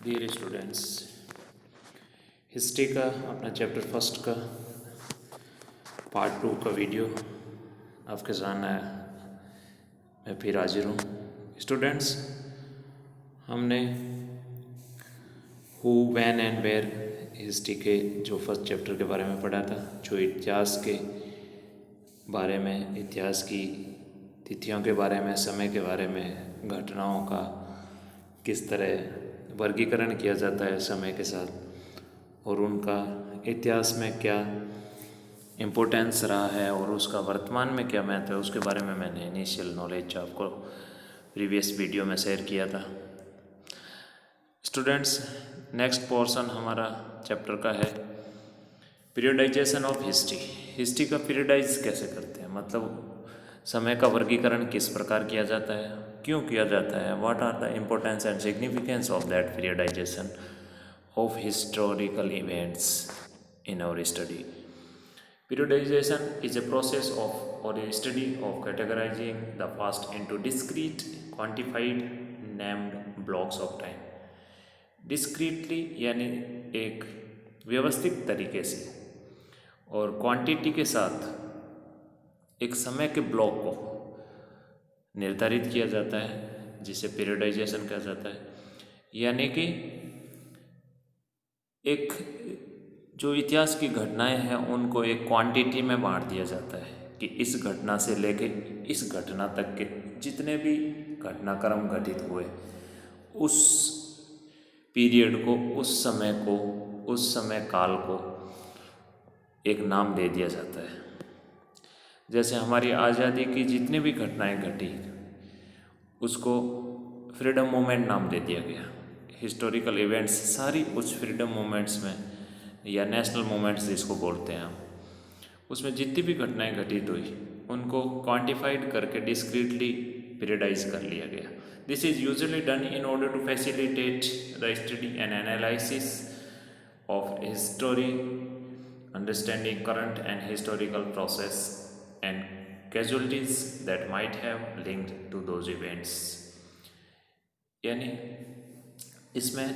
Dear students, history का अपना chapter first का पार्ट 2 का वीडियो आपके सामने मैं फिर हाजिर हूँ। स्टूडेंट्स, हमने who, when and where history के जो फर्स्ट चैप्टर के बारे में पढ़ा था, जो इतिहास के बारे में, इतिहास की तिथियों के बारे में, समय के बारे में, घटनाओं का किस तरह वर्गीकरण किया जाता है समय के साथ और उनका इतिहास में क्या इम्पोर्टेंस रहा है और उसका वर्तमान में क्या महत्व है, उसके बारे में मैंने इनिशियल नॉलेज आपको प्रीवियस वीडियो में शेयर किया था। स्टूडेंट्स, नेक्स्ट पोर्शन हमारा चैप्टर का है पीरियडाइजेशन ऑफ हिस्ट्री। हिस्ट्री का पीरियडाइज कैसे करते हैं, मतलब समय का वर्गीकरण किस प्रकार किया जाता है, क्यों किया जाता है, what are the importance and significance of that periodization of historical events in our study. Periodization is a process of or a study of categorizing the past into discrete, quantified, named blocks of time. Discretely यानी एक व्यवस्थित तरीके से और quantity के साथ एक समय के ब्लॉक को निर्धारित किया जाता है, जिसे पीरियडाइजेशन कहा जाता है। यानी कि एक जो इतिहास की घटनाएं हैं उनको एक क्वांटिटी में बांट दिया जाता है कि इस घटना से लेके इस घटना तक के जितने भी घटनाक्रम घटित हुए उस पीरियड को, उस समय काल को एक नाम दे दिया जाता है। जैसे हमारी आज़ादी की जितनी भी घटनाएं घटी उसको फ्रीडम मूवमेंट नाम दे दिया गया। हिस्टोरिकल इवेंट्स सारी उस फ्रीडम मूवमेंट्स में या नेशनल मूवमेंट्स जिसको बोलते हैं हम, उसमें जितनी भी घटनाएं घटित हुई उनको क्वांटिफाइड करके डिस्क्रीटली पीरियडाइज कर लिया गया। This is usually done in order to facilitate the study and analysis of history, understanding current and historical process and causalities that might have linked to those events. यानी इसमें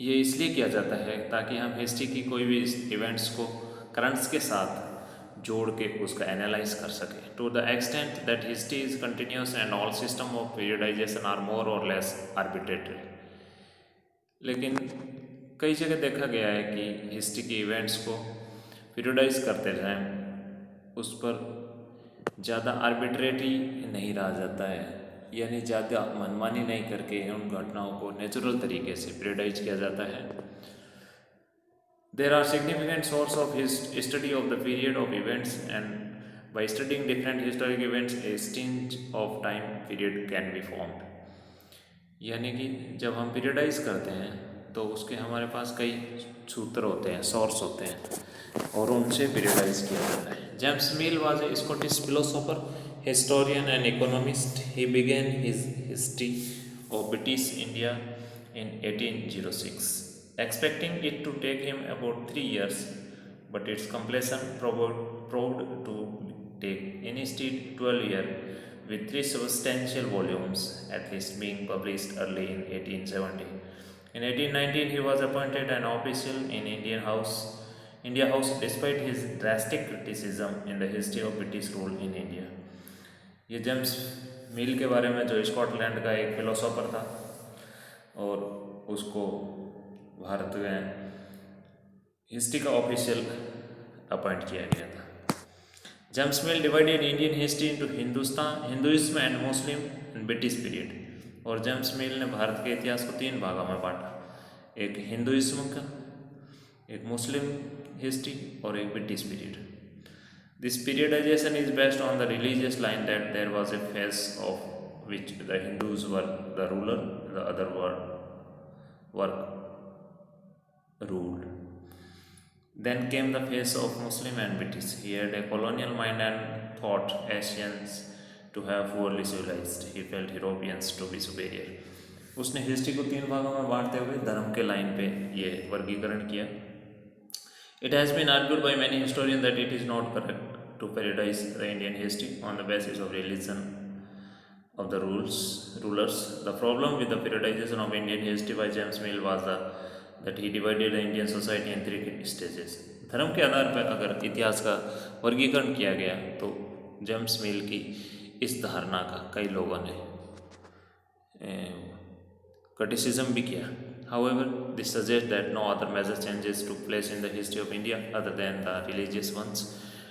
ये इसलिए किया जाता है ताकि हम हिस्ट्री की कोई भी इवेंट्स को करंट्स के साथ जोड़ के उसका एनालाइज कर सकें। To the extent that history is continuous and all system of periodization are more or less arbitrary. लेकिन कई जगह देखा गया है कि हिस्ट्री के इवेंट्स को पीरियडाइज करते जाएं, उस पर ज़्यादा आर्बिट्रेटरी नहीं रहा जाता है, यानी ज़्यादा मनमानी नहीं करके उन घटनाओं को नेचुरल तरीके से पीरियडाइज किया जाता है। There are significant source of study of the period of events and by studying different historic events a stage of time period can be formed. यानी कि जब हम पीरियडाइज करते हैं तो उसके हमारे पास कई सूत्र होते हैं, सोर्स होते हैं और उनसे पीरियडाइज किया जाता है। James mill was a Scottish philosopher, historian and economist. He began his history of British India in 1806, expecting it to take him about 3 years, but its completion proved to take instead 12 years, with 3 substantial volumes at least being published early in 1870. In 1819, he was appointed an official in India House, despite his drastic criticism in the history of British rule in India. ये James मिल के बारे में, जो Scotland का एक philosopher था और उसको भारत में हिस्ट्री का ऑफिशियल अपॉइंट किया गया था। James mill divided Indian history into Hinduism and Muslim and British period. और जेम्स मिल ने भारत के इतिहास को 3 भागों में बांटा, एक हिंदुइज्म का, एक मुस्लिम हिस्ट्री और एक British period. This periodization is based on the religious line that there was a phase of which the Hindus were the ruler, the other were ruled. Then came the phase of Muslim and British. He had a colonial mind and thought Asians to have poorly civilized. He felt Europeans to be superior. उसने history को 3 भागों में बांटते हुए धर्म के line पे ये वर्गीकरण किया। It has been argued by many historians that it is not correct to periodize the Indian history on the basis of religion of the rulers. The problem with the periodization of Indian history by James Mill was that he divided the Indian society in three stages. धर्म के आधार पर अगर इतिहास का वर्गीकरण किया गया तो जेम्स मिल की इस धारणा का कई लोगों ने criticism भी किया. However, this suggests that no other major changes took place in the history of India other than the religious ones.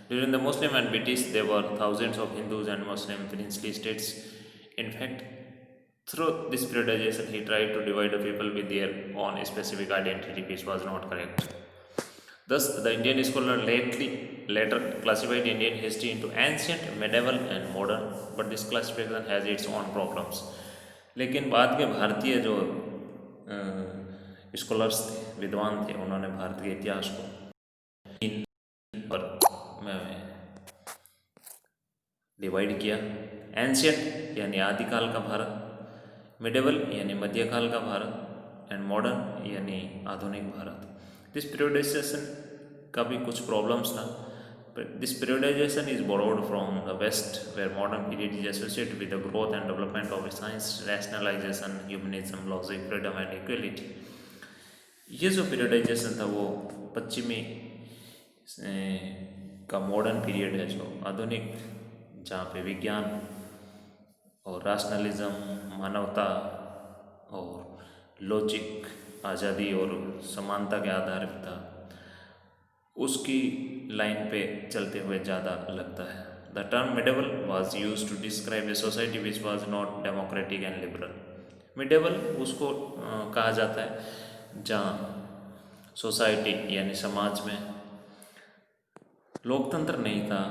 During the Muslim and British, there were thousands of Hindus and Muslim princely states. In fact, through this periodization, he tried to divide the people with their own specific identity, which was not correct. Thus, the Indian scholar later classified Indian history into ancient, medieval, and modern, but this classification has its own problems. लेकिन बाद के भारतीय जो scholars थे, विद्वान थे, उन्होंने भारत के इतिहास को तीन वर्ग में डिवाइड किया. एंशियंट यानी आदिकाल का भारत, मिडेवल यानी मध्यकाल का भारत, एंड मॉडर्न यानी आधुनिक भारत. दिस पीरियडाइजेशन का भी कुछ प्रॉब्लम्स था. This periodization is borrowed from the West, where modern period is associated with the growth and development of science, rationalization, humanism, logic, freedom and equality. ये जो periodization था वो पश्चिमी का मॉडर्न पीरियड है, जो आधुनिक, जहाँ पे विज्ञान और राशनलिज्म, मानवता और लॉजिक, आज़ादी और समानता के आधार पर था, उसकी लाइन पे चलते हुए ज़्यादा लगता है. The term medieval was used to describe a society which was not democratic and liberal. Medieval उसको कहा जाता है जहाँ सोसाइटी यानी समाज में लोकतंत्र नहीं था,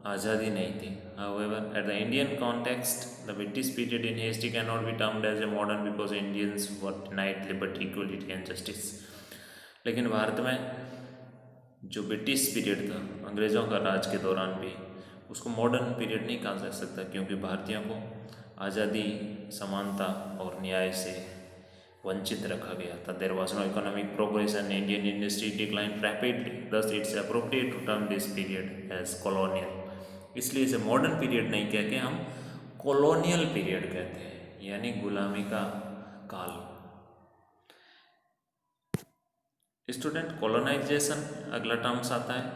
आज़ादी नहीं थी. However, at the Indian context, the British period in history cannot be termed as a modern because Indians were denied liberty, equality and justice. लेकिन भारत में जो ब्रिटिश पीरियड था, अंग्रेज़ों का राज के दौरान भी, उसको मॉडर्न पीरियड नहीं कहा जा सकता, क्योंकि भारतीयों को आज़ादी, समानता और न्याय से वंचित रखा गया था. There was no economic progress and Indian industry declined rapidly. Thus it's appropriate to term this period as colonial. इसलिए इसे मॉडर्न पीरियड नहीं कह के हम कॉलोनियल पीरियड कहते हैं, यानी गुलामी का काल. स्टूडेंट, कॉलोनाइजेशन अगला टर्म्स आता है.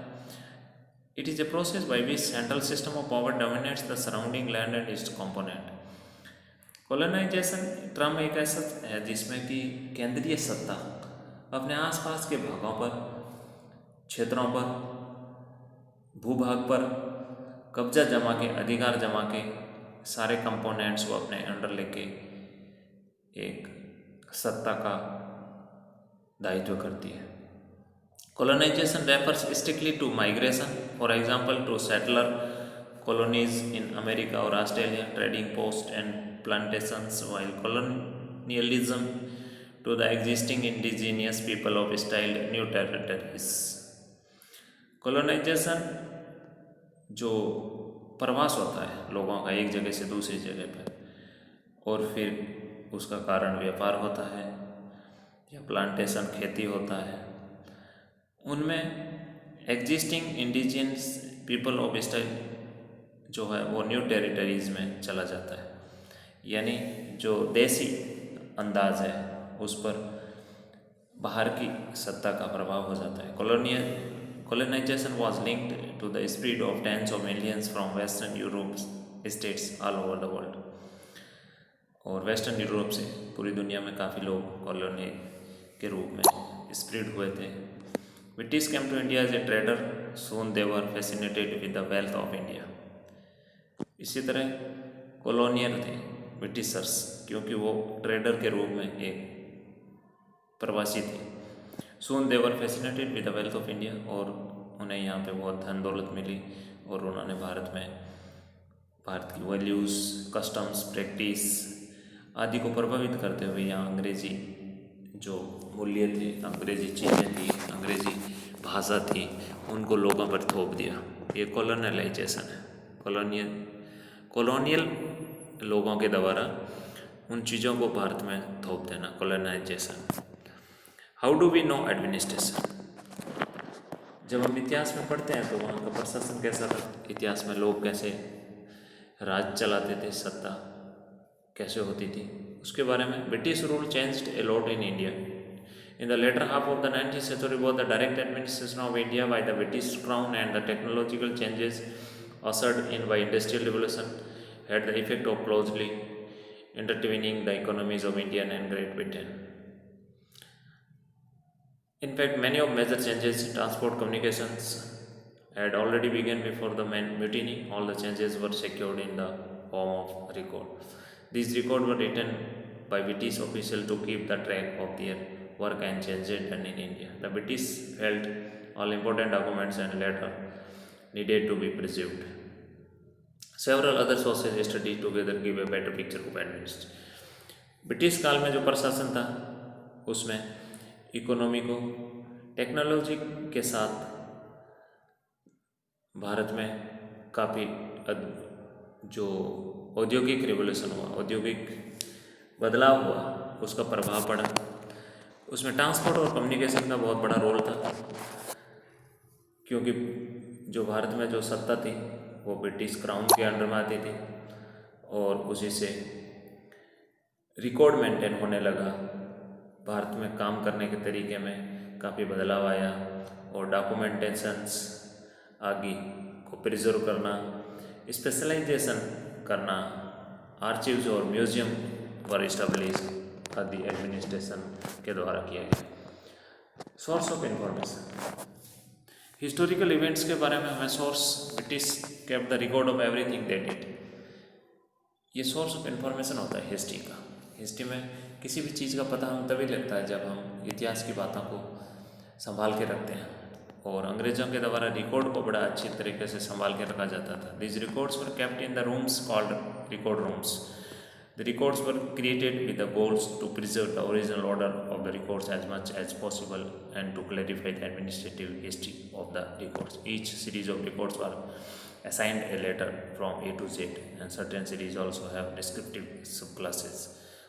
It is a process by which central system of power dominates the surrounding land and its component. Colonisation term एक ऐसा है जिसमें कि केंद्रीय सत्ता अपने आसपास के भागों पर, क्षेत्रों पर, भूभाग पर कब्जा जमा के, अधिकार जमा के, सारे कंपोनेंट्स को अपने अंडर लेके एक सत्ता का दायित्व करती है. Colonization refers strictly to migration, for example to settler colonies in America और Australia, trading post and plantations, while colonialism to the existing indigenous people of styled new territories. Colonization जो प्रवास होता है लोगों का एक जगह से दूसरी जगह पर, और फिर उसका कारण व्यापार होता है या प्लांटेशन, खेती होता है, उनमें existing indigenous people of style जो है वो न्यू टेरिटरीज में चला जाता है. यानी जो देसी अंदाज है उस पर बाहर की सत्ता का प्रभाव हो जाता है. Colonization was linked to the spread of tens of millions from Western Europe states all over the world. और वेस्टर्न यूरोप से पूरी दुनिया में काफ़ी लोग कॉलोनी के रूप में स्प्रेड हुए थे. British came to India as a trader, soon they were fascinated with the wealth of India. इसी तरह कॉलोनियल थे ब्रिटिशर्स, क्योंकि वो ट्रेडर के रूप में एक प्रवासी थे. Soon they were fascinated with the wealth of India, और उन्हें यहाँ पे बहुत धन दौलत मिली, और उन्होंने भारत की वैल्यूज़, कस्टम्स, प्रैक्टिस आदि को प्रभावित करते हुए यहाँ अंग्रेज़ी जो मूल्य थे, अंग्रेज़ी चीज़ें थी, अंग्रेज़ी भाषा थी, उनको लोगों पर थोप दिया. ये कॉलोनलाइजेशन है. कॉलोनियल लोगों के द्वारा उन चीज़ों को भारत में थोप देना, colonisation. How do we know administration? जब हम इतिहास में पढ़ते हैं तो वहाँ का प्रशासन कैसा था, इतिहास में लोग कैसे राज चलाते थे, सत्ता कैसे होती थी उसके बारे में। British rule changed a lot in India in the latter half of the 19th century. Both the direct administration of India by the British Crown and the technological changes ushered in by Industrial Revolution had the effect of closely intertwining the economies of India and Great Britain. In fact, many of major changes in transport communications had already begun before the mutiny. All the changes were secured in the form of record. These records were written by British officials to keep the track of their work and changes done in India. The British held all important documents and letters needed to be preserved. Several other sources studied together give a better picture of administration. British काल में जो प्रशासन था उसमें economy को technology के साथ भारत में काफ़ी जो औद्योगिक रिवोल्यूशन हुआ, औद्योगिक बदलाव हुआ, उसका प्रभाव पड़ा। उसमें ट्रांसपोर्ट और कम्युनिकेशन का बहुत बड़ा रोल था, क्योंकि जो भारत में जो सत्ता थी वो ब्रिटिश क्राउन के अंडर में आती थी और उसी से रिकॉर्ड मेंटेन होने लगा। भारत में काम करने के तरीके में काफ़ी बदलाव आया और डॉक्यूमेंटेशंस आगे को प्रिजर्व करना, स्पेशलाइजेशन करना, आर्चिव्स और म्यूजियम वर इस्टेब्लिश आदि एडमिनिस्ट्रेशन के द्वारा किया गया। Source of information, historical events के बारे में हमें source British kept the record of everything they did. ये सोर्स ऑफ इंफॉर्मेशन होता है हिस्ट्री का। हिस्ट्री में किसी भी चीज़ का पता हम तभी लगता है जब हम इतिहास की बातों को संभाल के रखते हैं, और अंग्रेज़ों के द्वारा रिकॉर्ड को बड़ा अच्छी तरीके से संभाल के रखा जाता था। This records were kept in the rooms called record rooms. The records were created with the goals to preserve the original order of the records as much as possible and to clarify the administrative history of the records. Each series of records were assigned a letter from A to Z, and certain series also have descriptive subclasses.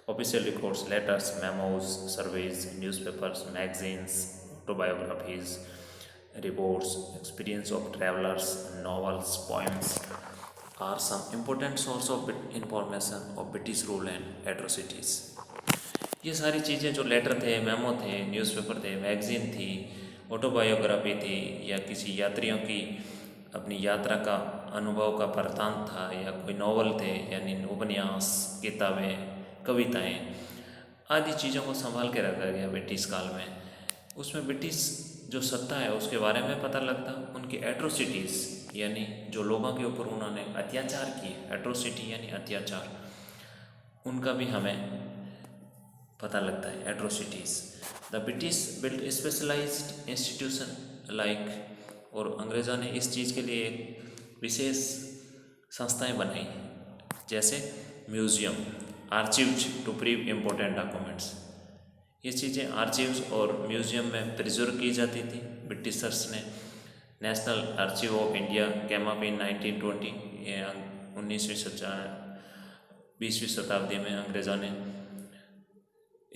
Official records, letters, memos, surveys, newspapers, magazines, autobiographies, reports, experience of travelers, novels, poems are some important source of information of British rule and atrocities. ये सारी चीज़ें जो letter थे, memo थे, newspaper थे, magazine थी, autobiography थी, या किसी यात्रियों की अपनी यात्रा का अनुभव का वृत्तांत था, या कोई नॉवल थे यानी उपन्यास, किताबें, कविताएं आदि चीज़ों को संभाल के रखा गया ब्रिटिश काल में। उसमें ब्रिटिश जो सत्ता है उसके बारे में पता लगता, उनकी एट्रोसिटीज़ यानी जो लोगों के ऊपर उन्होंने अत्याचार किए, एट्रोसिटी यानी अत्याचार, उनका भी हमें पता लगता है, atrocities. The British build specialised institution like, और अंग्रेज़ों ने इस चीज़ के लिए एक विशेष संस्थाएं बनाई, जैसे museum, आर्चिव्स to prev important documents. ये चीज़ें आर्चिव्स और म्यूज़ियम में प्रिजर्व की जाती थी। ब्रिटिशर्स ने national archive of India came up in 1920 20वीं शताब्दी में अंग्रेज़ों ने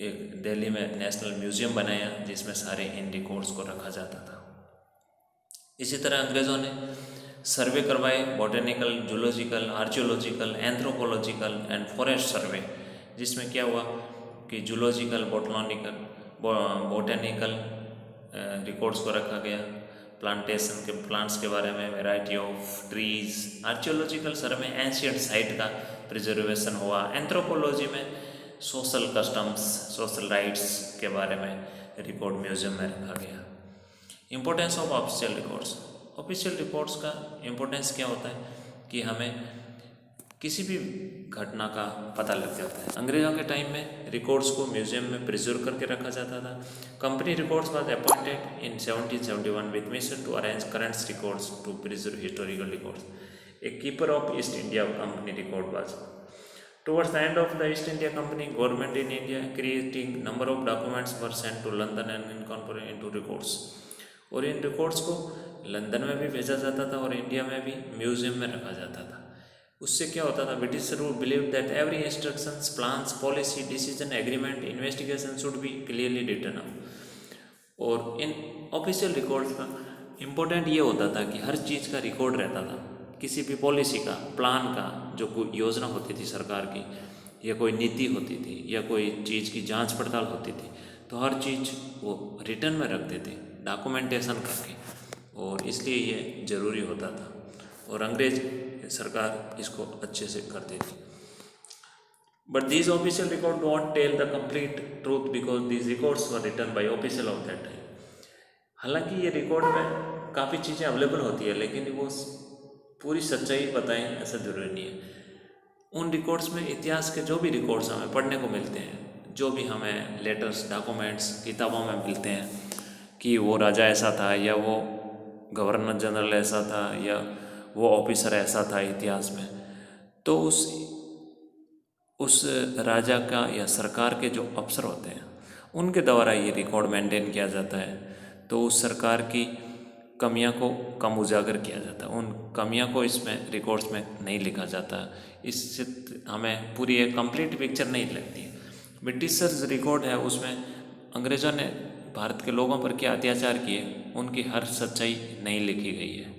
एक दिल्ली में नेशनल म्यूज़ियम बनाया जिसमें सारे इन रिकॉर्ड्स को रखा जाता था। इसी तरह अंग्रेज़ों ने सर्वे करवाए, botanical, zoological, archaeological, anthropological and forest survey, जिसमें क्या हुआ कि जूलॉजिकल, बॉटेनिकल रिकॉर्ड्स को रखा गया, प्लांटेशन के प्लांट्स के बारे में, variety of trees, archaeological survey ancient site का प्रिजर्वेशन हुआ, एंथ्रोपोलॉजी में सोशल कस्टम्स, सोशल राइट्स के बारे में रिकॉर्ड म्यूजियम में रखा गया। Importance of official records, official records का इम्पोर्टेंस क्या होता है कि हमें किसी भी घटना का पता लग जाता है। अंग्रेज़ों के टाइम में रिकॉर्ड्स को म्यूजियम में प्रिजर्व करके रखा जाता था। Company records was appointed in 1771 with mission to arrange current records to preserve historical records. A keeper of East India Company record was. Towards the end of the East India Company, government in India creating number of documents were sent to London and incorporated into records. और इन records को London में भी भेजा जाता था और India में भी म्यूजियम में रखा जाता था। उससे क्या होता था, British rule believe that every instructions, plans, policy, decision, agreement, investigation should be clearly written up. और इन ऑफिशियल रिकॉर्ड्स का इम्पोर्टेंट ये होता था कि हर चीज़ का रिकॉर्ड रहता था, किसी भी पॉलिसी का, प्लान का, जो कोई योजना होती थी सरकार की, या कोई नीति होती थी या कोई चीज़ की जांच पड़ताल होती थी, तो हर चीज़ वो रिटर्न में रखते थे डॉक्यूमेंटेशन करके, और इसलिए ये ज़रूरी होता था और अंग्रेज सरकार इसको अच्छे से करती थी। But these official records don't tell the complete truth because these records were written by official of that time. हालांकि ये रिकॉर्ड में काफ़ी चीज़ें अवेलेबल होती है, लेकिन वो पूरी सच्चाई बताएं ऐसा ज़रूरी नहीं है। उन रिकॉर्ड्स में इतिहास के जो भी रिकॉर्ड्स हमें पढ़ने को मिलते हैं, जो भी हमें लेटर्स, डॉक्यूमेंट्स, किताबों में मिलते हैं कि वो राजा ऐसा था या वो गवर्नर जनरल ऐसा था या वो ऑफिसर ऐसा था इतिहास में, तो उस राजा का या सरकार के जो अफसर होते हैं उनके द्वारा ये रिकॉर्ड मेंटेन किया जाता है, तो उस सरकार की कमियां को कम उजागर किया जाता है, उन कमियां को इसमें रिकॉर्ड्स में नहीं लिखा जाता। इससे हमें पूरी एक कंप्लीट पिक्चर नहीं लगती। ब्रिटिशर्स रिकॉर्ड है, उसमें अंग्रेज़ों ने भारत के लोगों पर क्या अत्याचार किए उनकी हर सच्चाई नहीं लिखी गई है।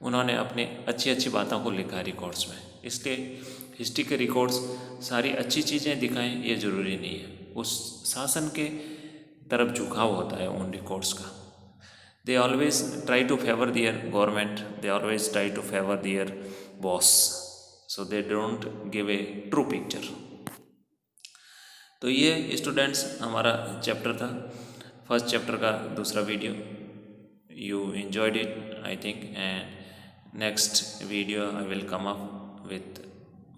उन्होंने अपने अच्छी अच्छी बातों को लिखा है रिकॉर्ड्स में, इसलिए हिस्ट्री के रिकॉर्ड्स सारी अच्छी चीज़ें दिखाएं ये ज़रूरी नहीं है। उस शासन के तरफ झुकाव होता है उन रिकॉर्ड्स का। They always try to favour their government, they always try to favour their boss, so they don't give a true picture. तो ये स्टूडेंट्स हमारा चैप्टर था, फर्स्ट चैप्टर का दूसरा video. You enjoyed it, I think, and next video I will come up with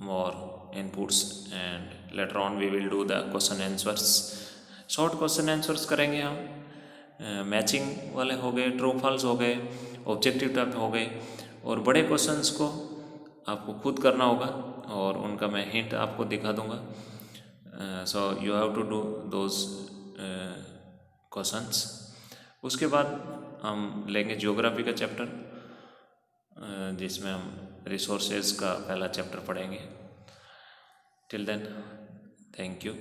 more inputs and later on we will do the question answers. Short question answers करेंगे हम, matching वाले हो गए, true false हो गए, objective type हो गए, और बड़े क्वेश्चंस को आपको खुद करना होगा और उनका मैं हिंट आपको दिखा दूंगा। So you have to do those questions. उसके बाद हम लेंगे ज्योग्राफी का चैप्टर, जिसमें हम रिसोर्सेज का पहला चैप्टर पढ़ेंगे। Till then, thank you.